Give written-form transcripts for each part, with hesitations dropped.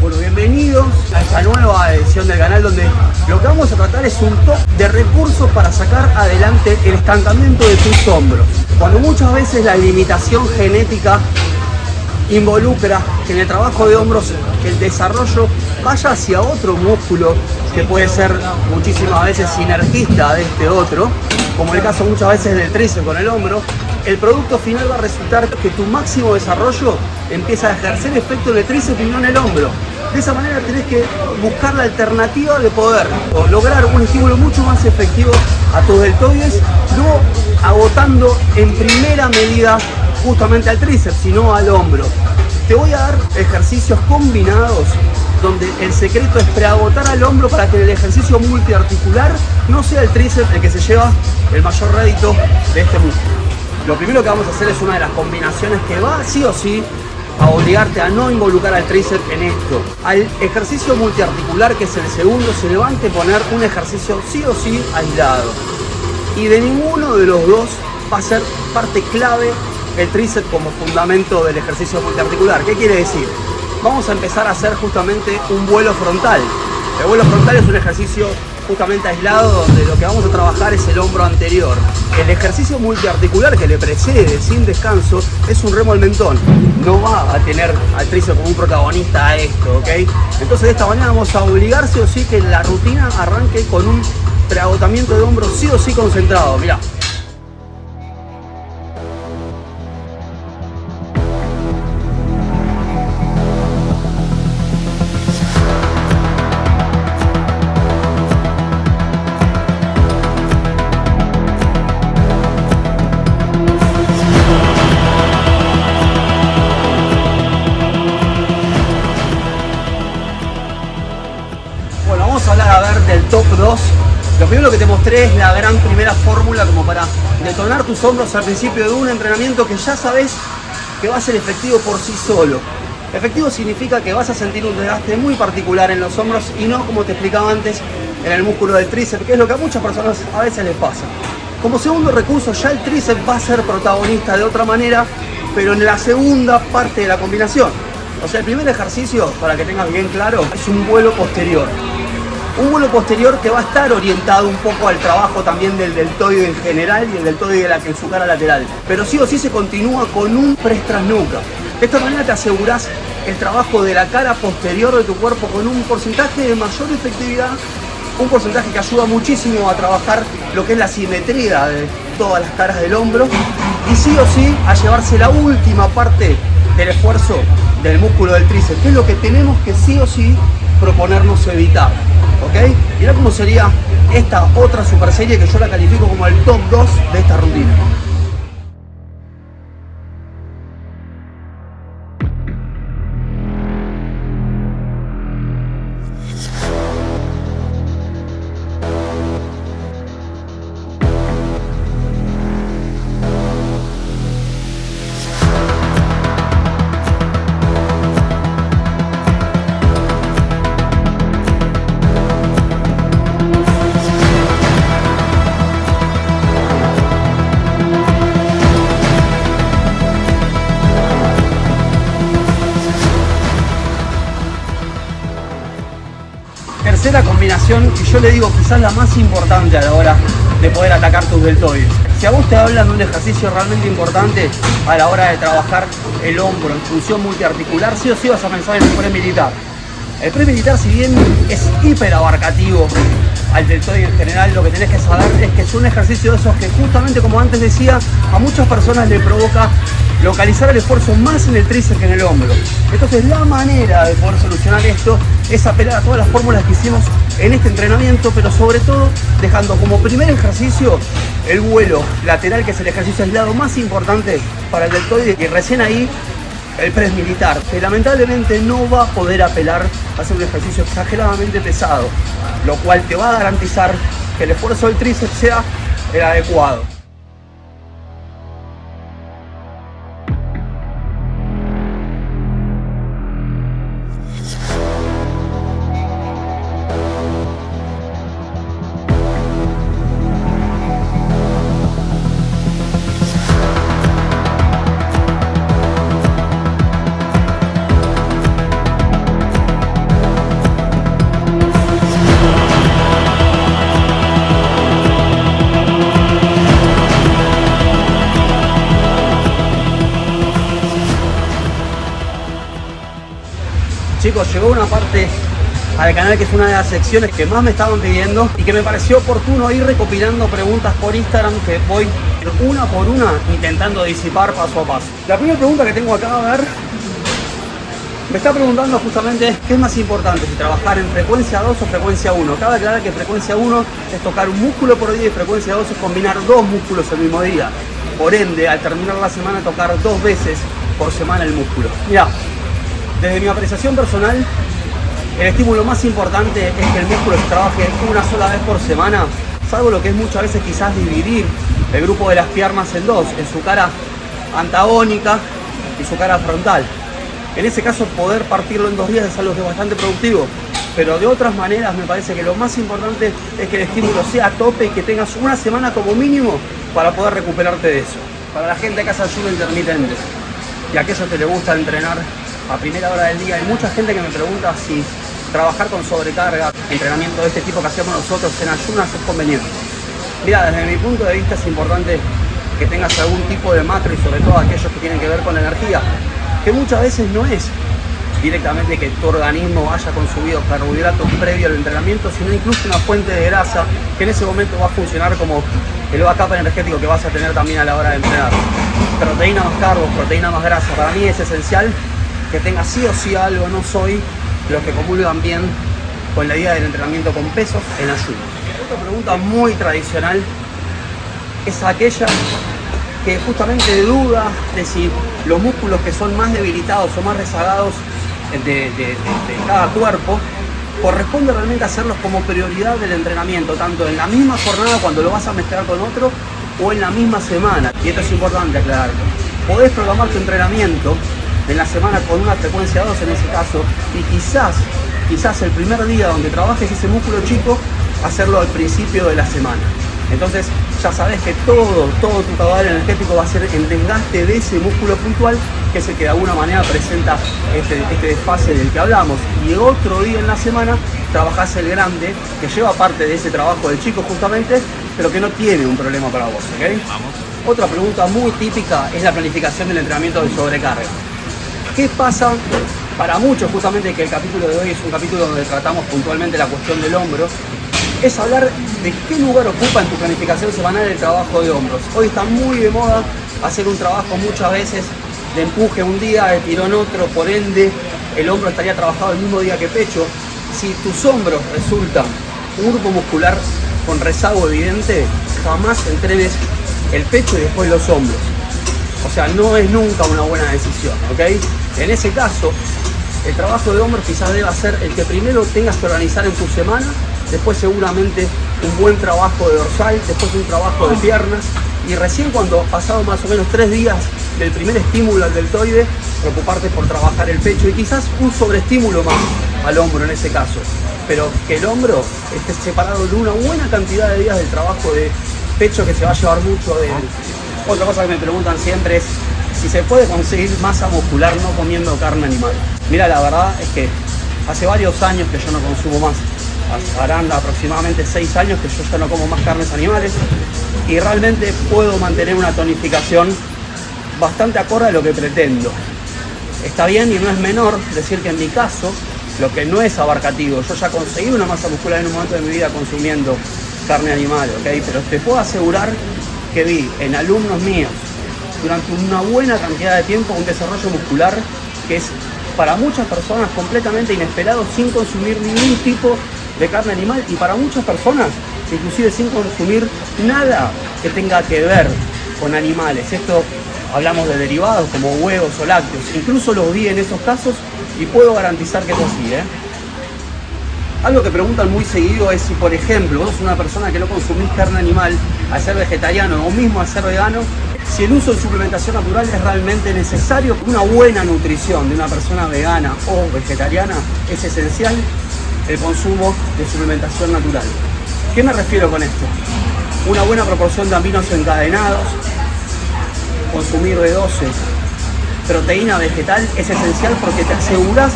Bueno, bienvenidos a esta nueva edición del canal donde lo que vamos a tratar es un top de recursos para sacar adelante el estancamiento de tus hombros. Cuando muchas veces la limitación genética involucra que en el trabajo de hombros el desarrollo vaya hacia otro músculo que puede ser muchísimas veces sinergista de este otro, como el caso muchas veces del tríceps con el hombro, el producto final va a resultar que tu máximo desarrollo empieza a ejercer efecto en el tríceps y no en el hombro. De esa manera tenés que buscar la alternativa de poder lograr un estímulo mucho más efectivo a tus deltoides, no agotando en primera medida justamente al tríceps, sino al hombro. Te voy a dar ejercicios combinados donde el secreto es preagotar al hombro para que el ejercicio multiarticular no sea el tríceps el que se lleva el mayor rédito de este músculo. Lo primero que vamos a hacer es una de las combinaciones que va sí o sí a obligarte a no involucrar al tríceps en esto. Al ejercicio multiarticular, que es el segundo, se le va a anteponer un ejercicio sí o sí aislado. Y de ninguno de los dos va a ser parte clave el tríceps como fundamento del ejercicio multiarticular. ¿Qué quiere decir? Vamos a empezar a hacer justamente un vuelo frontal. El vuelo frontal es un ejercicio justamente aislado donde lo que vamos a trabajar es el hombro anterior. El ejercicio multiarticular que le precede sin descanso es un remo al mentón. No va a tener al tríceps como un protagonista a esto, ¿ok? Entonces de esta manera vamos a obligar sí o sí que la rutina arranque con un preagotamiento de hombro sí o sí concentrado. Mirá. Vamos a hablar a ver del top 2. Lo primero que te mostré es la gran primera fórmula como para detonar tus hombros al principio de un entrenamiento que ya sabes que va a ser efectivo por sí solo. Efectivo significa que vas a sentir un desgaste muy particular en los hombros y no, como te explicaba antes, en el músculo del tríceps, que es lo que a muchas personas a veces les pasa. Como segundo recurso, ya el tríceps va a ser protagonista de otra manera, pero en la segunda parte de la combinación. O sea, el primer ejercicio, para que tengas bien claro, es un vuelo posterior. Un vuelo posterior que va a estar orientado un poco al trabajo también del deltoide en general y el deltoide de su cara lateral. Pero sí o sí se continúa con un press tras nuca. De esta manera te aseguras el trabajo de la cara posterior de tu cuerpo con un porcentaje de mayor efectividad, un porcentaje que ayuda muchísimo a trabajar lo que es la simetría de todas las caras del hombro y sí o sí a llevarse la última parte del esfuerzo del músculo del tríceps, que es lo que tenemos que sí o sí proponernos evitar. ¿Ok? Mirá cómo sería esta otra super serie que yo la califico como el top 2 de esta rutina. Tercera combinación, que yo le digo quizás la más importante a la hora de poder atacar tus deltoides. Si a vos te hablan de un ejercicio realmente importante a la hora de trabajar el hombro en función multiarticular, sí o sí vas a pensar en el press militar. El press militar, si bien es hiper abarcativo al deltoide en general, lo que tenés que saber es que es un ejercicio de esos que justamente, como antes decía, a muchas personas le provoca localizar el esfuerzo más en el tríceps que en el hombro. Entonces la manera de poder solucionar esto es apelar a todas las fórmulas que hicimos en este entrenamiento, pero sobre todo dejando como primer ejercicio el vuelo lateral, que es el ejercicio aislado más importante para el deltoide, y recién ahí el press militar, que lamentablemente no va a poder apelar a hacer un ejercicio exageradamente pesado, lo cual te va a garantizar que el esfuerzo del tríceps sea el adecuado. Chicos, llegó una parte al canal que es una de las secciones que más me estaban pidiendo y que me pareció oportuno ir recopilando preguntas por Instagram que voy una por una intentando disipar paso a paso. La primera pregunta que tengo acá, a ver, me está preguntando justamente qué es más importante, si trabajar en frecuencia 2 o frecuencia 1. Cabe aclarar que frecuencia 1 es tocar un músculo por día y frecuencia 2 es combinar dos músculos el mismo día. Por ende, al terminar la semana, tocar 2 veces por semana el músculo. Mirá, desde mi apreciación personal, el estímulo más importante es que el músculo se trabaje una sola vez por semana, salvo lo que es muchas veces quizás dividir el grupo de las piernas en dos, en su cara antagónica y su cara frontal. En ese caso, poder partirlo en 2 días es algo que es bastante productivo, pero de otras maneras me parece que lo más importante es que el estímulo sea a tope y que tengas una semana como mínimo para poder recuperarte de eso. Para la gente que hace ayuno intermitente y a aquellos que les gusta entrenar a primera hora del día, hay mucha gente que me pregunta si trabajar con sobrecarga, entrenamiento de este tipo que hacemos nosotros en ayunas es conveniente. Mira, desde mi punto de vista es importante que tengas algún tipo de macro y sobre todo aquellos que tienen que ver con la energía, que muchas veces no es directamente que tu organismo haya consumido carbohidratos previo al entrenamiento, sino incluso una fuente de grasa que en ese momento va a funcionar como el backup energético que vas a tener también a la hora de entrenar. Proteína más carbo, proteína más grasa, para mí es esencial que tengas sí o sí algo. No soy los que comulgan bien con la idea del entrenamiento con pesos en ayuno. Otra pregunta muy tradicional es aquella que justamente duda de si los músculos que son más debilitados o más rezagados de cada cuerpo corresponde realmente hacerlos como prioridad del entrenamiento, tanto en la misma jornada cuando lo vas a mezclar con otro o en la misma semana. Y esto es importante aclararlo. Podés programar tu entrenamiento en la semana con una frecuencia 2 en ese caso, y quizás el primer día donde trabajes ese músculo chico, hacerlo al principio de la semana. Entonces ya sabes que todo tu caudal energético va a ser el desgaste de ese músculo puntual, que es el que de alguna manera presenta este desfase del que hablamos. Y otro día en la semana trabajás el grande, que lleva parte de ese trabajo del chico justamente, pero que no tiene un problema para vos, ¿ok? Vamos. Otra pregunta muy típica es la planificación del entrenamiento de sobrecarga. ¿Qué pasa para muchos, justamente que el capítulo de hoy es un capítulo donde tratamos puntualmente la cuestión del hombro? Es hablar de qué lugar ocupa en tu planificación semanal el trabajo de hombros. Hoy está muy de moda hacer un trabajo muchas veces de empuje un día, de tirón otro, por ende el hombro estaría trabajado el mismo día que pecho. Si tus hombros resultan un grupo muscular con rezago evidente, jamás entrenes el pecho y después los hombros. O sea, no es nunca una buena decisión, ¿ok? En ese caso, el trabajo de hombros quizás deba ser el que primero tengas que organizar en tu semana, después seguramente un buen trabajo de dorsal, después un trabajo de piernas, y recién cuando pasado más o menos 3 días del primer estímulo al deltoide, preocuparte por trabajar el pecho y quizás un sobreestímulo más al hombro en ese caso. Pero que el hombro esté separado de una buena cantidad de días del trabajo de pecho, que se va a llevar mucho de él. Otra cosa que me preguntan siempre es si se puede conseguir masa muscular no comiendo carne animal. Mira, la verdad es que hace varios años que yo no consumo más. Harán aproximadamente 6 años que yo ya no como más carnes animales y realmente puedo mantener una tonificación bastante acorde a lo que pretendo. Está bien y no es menor decir que en mi caso, lo que no es abarcativo, yo ya conseguí una masa muscular en un momento de mi vida consumiendo carne animal, ¿ok? Pero te puedo asegurar que vi en alumnos míos durante una buena cantidad de tiempo un desarrollo muscular que es para muchas personas completamente inesperado, sin consumir ningún tipo de carne animal, y para muchas personas inclusive sin consumir nada que tenga que ver con animales. Esto hablamos de derivados como huevos o lácteos, incluso los vi en esos casos y puedo garantizar que es así, ¿eh? Algo que preguntan muy seguido es si, por ejemplo, vos sos una persona que no consumís carne animal, al ser vegetariano o mismo al ser vegano, si el uso de suplementación natural es realmente necesario. Una buena nutrición de una persona vegana o vegetariana es esencial el consumo de suplementación natural. ¿Qué me refiero con esto? Una buena proporción de aminos encadenados, consumir de 12, proteína vegetal es esencial porque te aseguras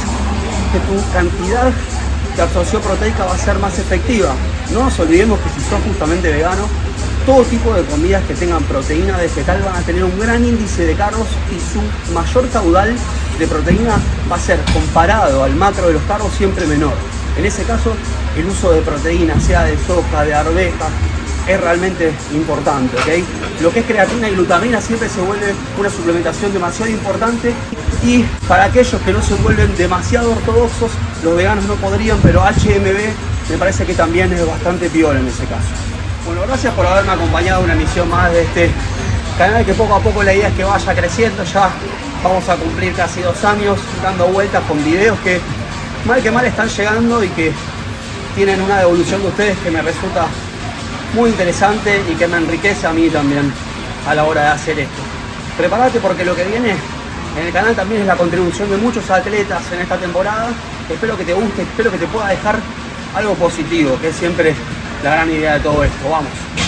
que tu cantidad de absorción proteica va a ser más efectiva. No nos olvidemos que si sos justamente vegano, todo tipo de comidas que tengan proteína vegetal van a tener un gran índice de cargos y su mayor caudal de proteína va a ser, comparado al macro de los carbos, siempre menor. En ese caso, el uso de proteína, sea de soja, de arveja, es realmente importante, ¿ok? Lo que es creatina y glutamina siempre se vuelve una suplementación demasiado importante, y para aquellos que no se vuelven demasiado ortodoxos, los veganos no podrían, pero HMB me parece que también es bastante piola en ese caso. Bueno, gracias por haberme acompañado en una emisión más de este canal, que poco a poco la idea es que vaya creciendo. Ya vamos a cumplir casi 2 años dando vueltas con videos que mal están llegando y que tienen una devolución de ustedes que me resulta muy interesante y que me enriquece a mí también a la hora de hacer esto. Prepárate, porque lo que viene en el canal también es la contribución de muchos atletas en esta temporada. Espero que te guste, espero que te pueda dejar algo positivo, que es siempre la gran idea de todo esto. Vamos.